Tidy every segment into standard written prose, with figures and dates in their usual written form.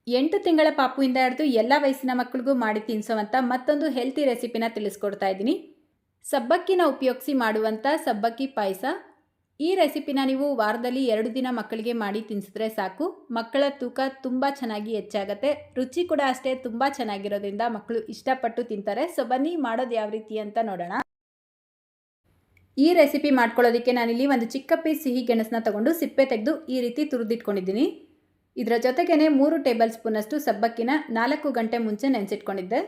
8 ತಿಂಗಳ ಪಾಪುವಿಂದ ಹಿಡಿದು ಎಲ್ಲ ವಯಸ್ಸಿನ ಮಕ್ಕಳಿಗೂ ಮಾಡಿ ತಿನ್ನಿಸುವಂಥ ಮತ್ತೊಂದು ಹೆಲ್ತಿ ರೆಸಿಪಿನ ತಿಳಿಸ್ಕೊಡ್ತಾ ಇದ್ದೀನಿ. ಸಬ್ಬಕ್ಕಿನ ಉಪಯೋಗಿಸಿ ಮಾಡುವಂಥ ಸಬ್ಬಕ್ಕಿ ಪಾಯಸ. ಈ ರೆಸಿಪಿನ ನೀವು ವಾರದಲ್ಲಿ 2 ದಿನ ಮಕ್ಕಳಿಗೆ ಮಾಡಿ ತಿನ್ನಿಸಿದ್ರೆ ಸಾಕು. ಮಕ್ಕಳ ತೂಕ ತುಂಬ ಚೆನ್ನಾಗಿ ಹೆಚ್ಚಾಗುತ್ತೆ. ರುಚಿ ಕೂಡ ಅಷ್ಟೇ ತುಂಬ ಚೆನ್ನಾಗಿರೋದ್ರಿಂದ ಮಕ್ಕಳು ಇಷ್ಟಪಟ್ಟು ತಿಂತಾರೆ. ಸೊ ಬನ್ನಿ ಮಾಡೋದು ಯಾವ ರೀತಿ ಅಂತ ನೋಡೋಣ. ಈ ರೆಸಿಪಿ ಮಾಡ್ಕೊಳ್ಳೋದಕ್ಕೆ ನಾನಿಲ್ಲಿ ಒಂದು ಚಿಕ್ಕ ಪೀಸ್ ಸಿಹಿ ಗೆಣಸನ್ನ ತಗೊಂಡು ಸಿಪ್ಪೆ ತೆಗೆದು ಈ ರೀತಿ ತುರಿದಿಟ್ಕೊಂಡಿದ್ದೀನಿ. ಇದರ ಜೊತೆಗೇ 3 ಟೇಬಲ್ ಸ್ಪೂನಷ್ಟು ಸಬ್ಬಕ್ಕಿನ 4 ಗಂಟೆ ಮುಂಚೆ ನೆನೆಸಿಟ್ಕೊಂಡಿದ್ದೆ.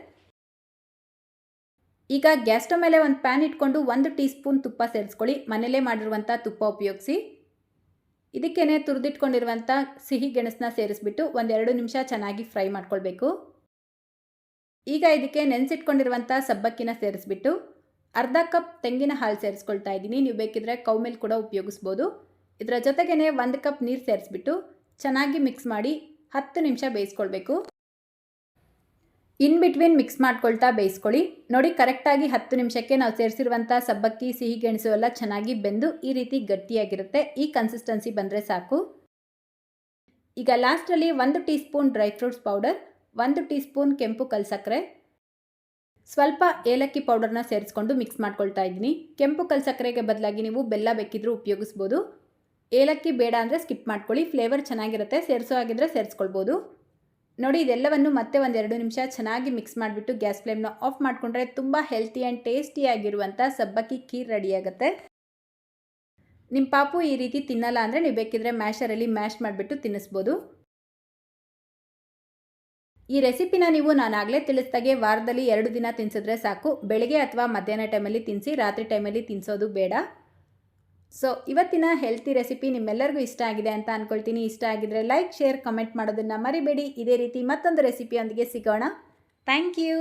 ಈಗ ಗ್ಯಾಸ್ ಸ್ಟವ್ ಮೇಲೆ ಒಂದು ಪ್ಯಾನ್ ಇಟ್ಕೊಂಡು 1 ಟೀ ಸ್ಪೂನ್ ತುಪ್ಪ ಸೇರಿಸ್ಕೊಳ್ಳಿ. ಮನೆಯಲ್ಲೇ ಮಾಡಿರುವಂಥ ತುಪ್ಪ ಉಪಯೋಗಿಸಿ. ಇದಕ್ಕೇನೆ ತುರಿದಿಟ್ಕೊಂಡಿರುವಂಥ ಸಿಹಿ ಗೆಣಸನ್ನ ಸೇರಿಸ್ಬಿಟ್ಟು 1-2 ನಿಮಿಷ ಚೆನ್ನಾಗಿ ಫ್ರೈ ಮಾಡ್ಕೊಳ್ಬೇಕು. ಈಗ ಇದಕ್ಕೆ ನೆನೆಸಿಟ್ಕೊಂಡಿರುವಂಥ ಸಬ್ಬಕ್ಕಿನ ಸೇರಿಸ್ಬಿಟ್ಟು ಅರ್ಧ ಕಪ್ ತೆಂಗಿನ ಹಾಲು ಸೇರಿಸ್ಕೊಳ್ತಾ ಇದ್ದೀನಿ. ನೀವು ಬೇಕಿದ್ರೆ ಕೌ ಮಿಲ್ಕ್ ಕೂಡ ಉಪಯೋಗಿಸ್ಬೋದು. ಇದರ ಜೊತೆಗೇ 1 ಕಪ್ ನೀರು ಸೇರಿಸ್ಬಿಟ್ಟು ಚೆನ್ನಾಗಿ ಮಿಕ್ಸ್ ಮಾಡಿ 10 ನಿಮಿಷ ಬೇಯಿಸ್ಕೊಳ್ಬೇಕು. ಇನ್ ಬಿಟ್ವೀನ್ ಮಿಕ್ಸ್ ಮಾಡ್ಕೊಳ್ತಾ ಬೇಯಿಸ್ಕೊಳ್ಳಿ. ನೋಡಿ, ಕರೆಕ್ಟಾಗಿ 10 ನಿಮಿಷಕ್ಕೆ ನಾವು ಸೇರಿಸಿರುವಂಥ ಸಬ್ಬಕ್ಕಿ ಸಿಹಿ ಗೆಣಸು ಎಲ್ಲ ಚೆನ್ನಾಗಿ ಬೆಂದು ಈ ರೀತಿ ಗಟ್ಟಿಯಾಗಿರುತ್ತೆ. ಈ ಕನ್ಸಿಸ್ಟೆನ್ಸಿ ಬಂದರೆ ಸಾಕು. ಈಗ ಲಾಸ್ಟಲ್ಲಿ 1 tea spoon dry fruits powder, 1 tea spoon ಕೆಂಪು ಕಲ್ಸಕ್ಕರೆ, ಸ್ವಲ್ಪ ಏಲಕ್ಕಿ ಪೌಡರ್ನ ಸೇರಿಸ್ಕೊಂಡು ಮಿಕ್ಸ್ ಮಾಡ್ಕೊಳ್ತಾ ಇದ್ದೀನಿ. ಕೆಂಪು ಕಲ್ಸಕ್ಕರೆಗೆ ಬದಲಾಗಿ ನೀವು ಬೆಲ್ಲ ಬೇಕಿದ್ರೂ ಉಪಯೋಗಿಸ್ಬೋದು. ಏಲಕ್ಕಿ ಬೇಡ ಅಂದರೆ ಸ್ಕಿಪ್ ಮಾಡ್ಕೊಳ್ಳಿ. ಫ್ಲೇವರ್ ಚೆನ್ನಾಗಿರುತ್ತೆ. ಸೇರಿಸೋ ಆಗಿದ್ರೆ ಸೇರಿಸ್ಕೊಳ್ಬೋದು. ನೋಡಿ, ಇದೆಲ್ಲವನ್ನು ಮತ್ತೆ 1-2 ನಿಮಿಷ ಚೆನ್ನಾಗಿ ಮಿಕ್ಸ್ ಮಾಡಿಬಿಟ್ಟು ಗ್ಯಾಸ್ ಫ್ಲೇಮ್ನ ಆಫ್ ಮಾಡಿಕೊಂಡ್ರೆ ತುಂಬ ಹೆಲ್ತಿ ಆ್ಯಂಡ್ ಟೇಸ್ಟಿಯಾಗಿರುವಂಥ ಸಬ್ಬಕ್ಕಿ ಖೀರ್ ರೆಡಿಯಾಗುತ್ತೆ. ನಿಮ್ಮ ಪಾಪು ಈ ರೀತಿ ತಿನ್ನಲ್ಲ ಅಂದರೆ ನೀವು ಬೇಕಿದ್ರೆ ಮ್ಯಾಶರಲ್ಲಿ ಮ್ಯಾಶ್ ಮಾಡಿಬಿಟ್ಟು ತಿನ್ನಿಸ್ಬೋದು. ಈ ರೆಸಿಪಿನ ನೀವು ನಾನಾಗಲೇ ತಿಳಿಸ್ದಾಗೆ ವಾರದಲ್ಲಿ 2 ದಿನ ತಿನ್ನಿಸಿದ್ರೆ ಸಾಕು. ಬೆಳಗ್ಗೆ ಅಥವಾ ಮಧ್ಯಾಹ್ನ ಟೈಮಲ್ಲಿ ತಿನ್ನಿಸಿ, ರಾತ್ರಿ ಟೈಮಲ್ಲಿ ತಿನ್ನಿಸೋದು ಬೇಡ. ಸೊ ಇವತ್ತಿನ ಹೆಲ್ತಿ ರೆಸಿಪಿ ನಿಮ್ಮೆಲ್ಲರಿಗೂ ಇಷ್ಟ ಆಗಿದೆ ಅಂತ ಅಂದ್ಕೊಳ್ತೀನಿ. ಇಷ್ಟ ಆಗಿದ್ರೆ ಲೈಕ್, ಶೇರ್, ಕಮೆಂಟ್ ಮಾಡೋದನ್ನು ಮರಿಬೇಡಿ. ಇದೇ ರೀತಿ ಮತ್ತೊಂದು ರೆಸಿಪಿಯೊಂದಿಗೆ ಸಿಗೋಣ. Thank you.